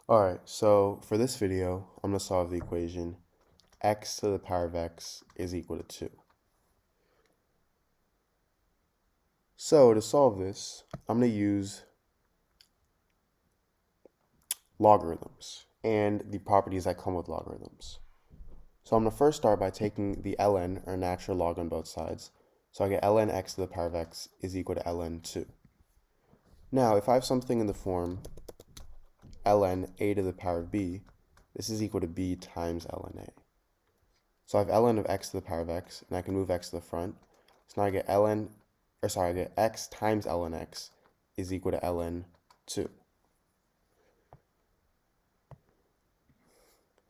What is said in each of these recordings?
Alright, so for this video, I'm going to solve the equation x to the power of x is equal to 2. So to solve this, I'm going to use logarithms and the properties that come with logarithms. So I'm going to first start by taking the ln, or natural log, on both sides. So I get ln x to the power of x is equal to ln 2. Now, if I have something in the form ln a to the power of b, this is equal to b times ln a. So I have ln of x to the power of x, and I can move x to the front. So now I get I get x times ln x is equal to ln 2.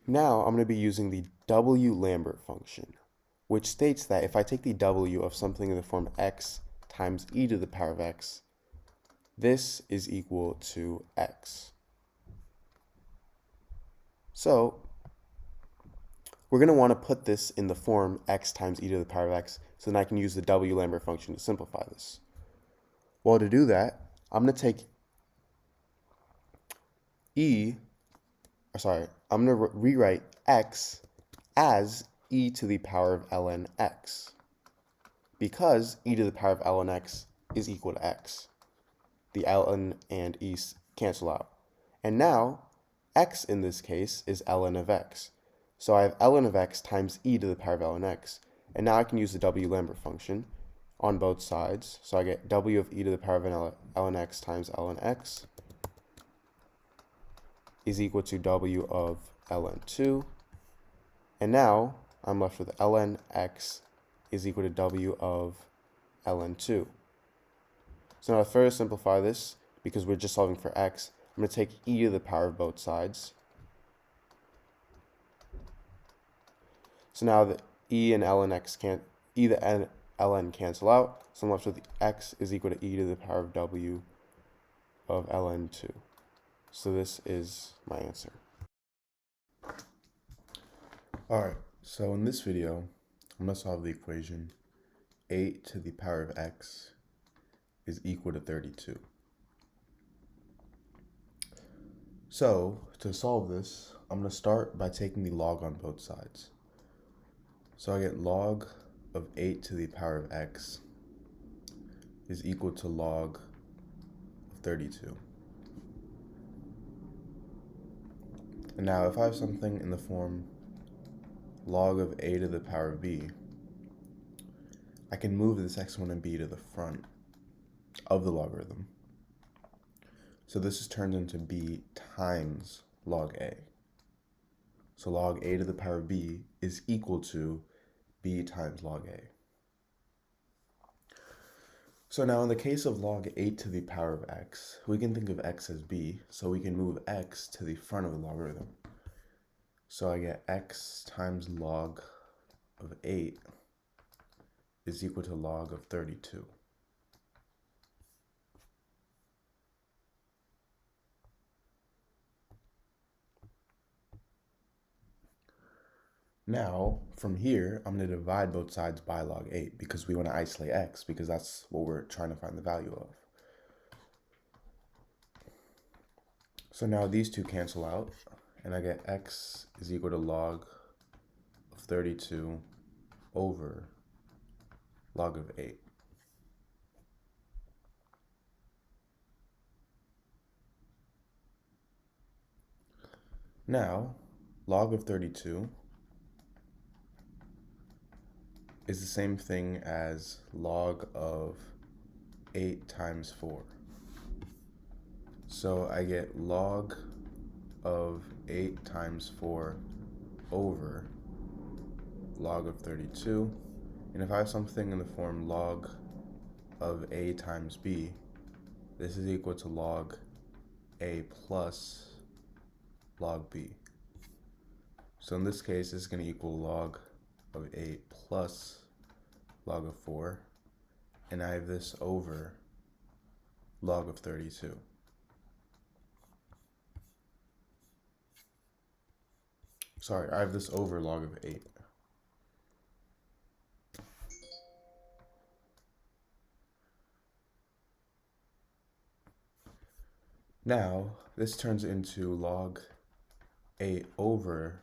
Now I'm going to be using the W-Lambert function, which states that if I take the w of something in the form x times e to the power of x, this is equal to x. So we're going to want to put this in the form x times e to the power of x, so then I can use the W-Lambert function to simplify this. Well, to do that, I'm going to take I'm going to rewrite x as e to the power of ln x, because e to the power of ln x is equal to x. The ln and e cancel out. And now, x in this case is ln of x. So I have ln of x times e to the power of ln x. And now I can use the W-Lambert function on both sides. So I get w of e to the power of ln x times ln x is equal to w of ln 2. And now I'm left with ln x is equal to w of ln 2. So now to further simplify this, because we're just solving for x, I'm going to take e to the power of both sides. So now the e and ln x ln cancel out, so I'm left with x is equal to e to the power of w of ln 2. So this is my answer. Alright, so in this video, I'm going to solve the equation 8 to the power of x is equal to 32. So to solve this, I'm going to start by taking the log on both sides. So I get log of 8 to the power of x is equal to log of 32. And now if I have something in the form log of a to the power of b, I can move this exponent b to the front of the logarithm. So this is turned into b times log a. So log a to the power of b is equal to b times log a. So now in the case of log 8 to the power of x, we can think of x as b, so we can move x to the front of the logarithm. So I get x times log of 8 is equal to log of 32. Now, from here, I'm going to divide both sides by log 8 because we want to isolate x, because that's what we're trying to find the value of. So now these two cancel out, and I get x is equal to log of 32 over log of 8. Now, log of 32 is the same thing as log of 8 times 4. So I get log of 8 times 4 over log of 32. And if I have something in the form log of a times b, this is equal to log a plus log b. So in this case, this is going to equal log of 8 plus log of 4, and I have this over log of 32. Sorry, I have this over log of 8. Now, this turns into log 8 over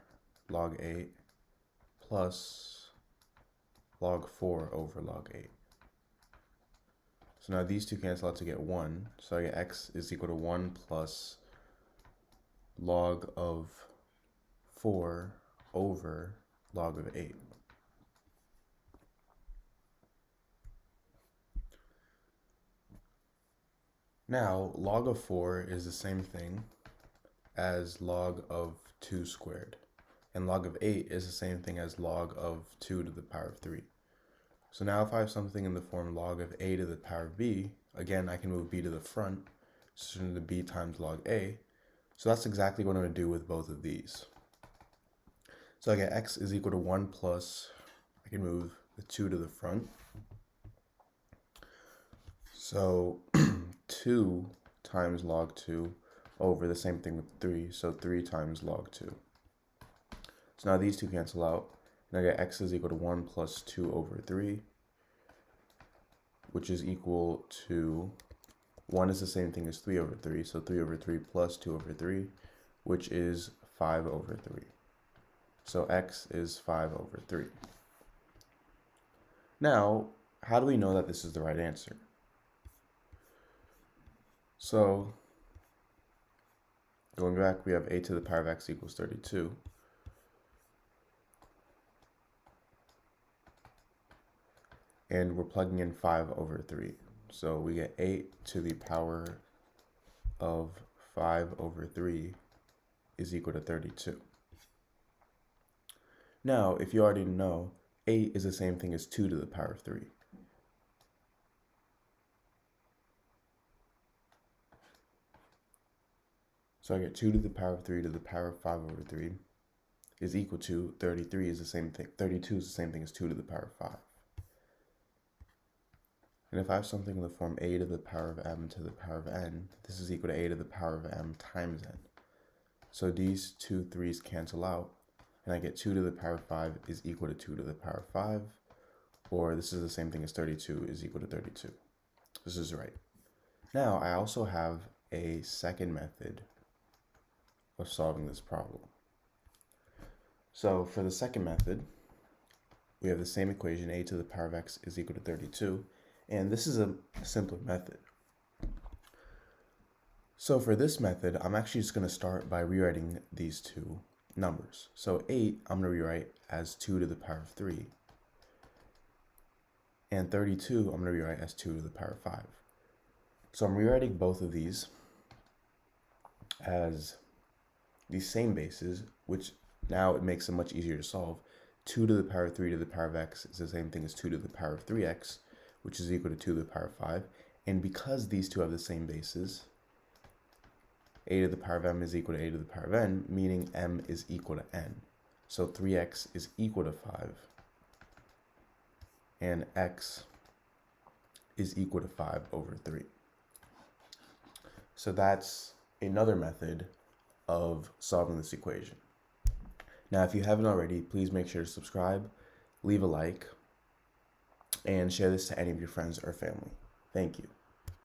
log 8 plus log 4 over log 8. So now these two cancel out to get 1. So I get x is equal to 1 plus log of 4 over log of 8. Now, log of 4 is the same thing as log of 2 squared. And log of 8 is the same thing as log of 2 to the power of 3. So now if I have something in the form log of a to the power of b, again, I can move b to the front, so it's going to be b times log a. So that's exactly what I'm going to do with both of these. So I get x is equal to 1 plus, I can move the 2 to the front. So 2 times log 2 over the same thing with 3, so 3 times log 2. So now these two cancel out, and I get x is equal to 1 plus 2 over 3, which is equal to 1 is the same thing as 3 over 3, so 3 over 3 plus 2 over 3, which is 5 over 3. So x is 5 over 3. Now, how do we know that this is the right answer? So, going back, we have a to the power of x equals 32. And we're plugging in 5 over 3. So we get 8 to the power of 5 over 3 is equal to 32. Now, if you already know, 8 is the same thing as 2 to the power of 3. So I get 2 to the power of 3 to the power of 5 over 3 is equal to 33 is the same thing. 32 is the same thing as 2 to the power of 5. And if I have something in the form a to the power of m to the power of n, this is equal to a to the power of m times n. So these two 3's cancel out, and I get 2 to the power of 5 is equal to 2 to the power of 5, or this is the same thing as 32 is equal to 32. This is right. Now, I also have a second method of solving this problem. So for the second method, we have the same equation, a to the power of x is equal to 32, and this is a simpler method. So for this method, I'm actually just going to start by rewriting these two numbers. So 8, I'm going to rewrite as 2 to the power of 3, and 32, I'm going to rewrite as 2 to the power of 5. So I'm rewriting both of these as the same bases, which now it makes them much easier to solve. 2 to the power of 3 to the power of x is the same thing as 2 to the power of 3x, which is equal to 2 to the power of 5. And because these two have the same bases, a to the power of m is equal to a to the power of n, meaning m is equal to n. So 3x is equal to 5, and x is equal to 5 over 3. So that's another method of solving this equation. Now, if you haven't already, please make sure to subscribe, leave a like, and share this to any of your friends or family. Thank you.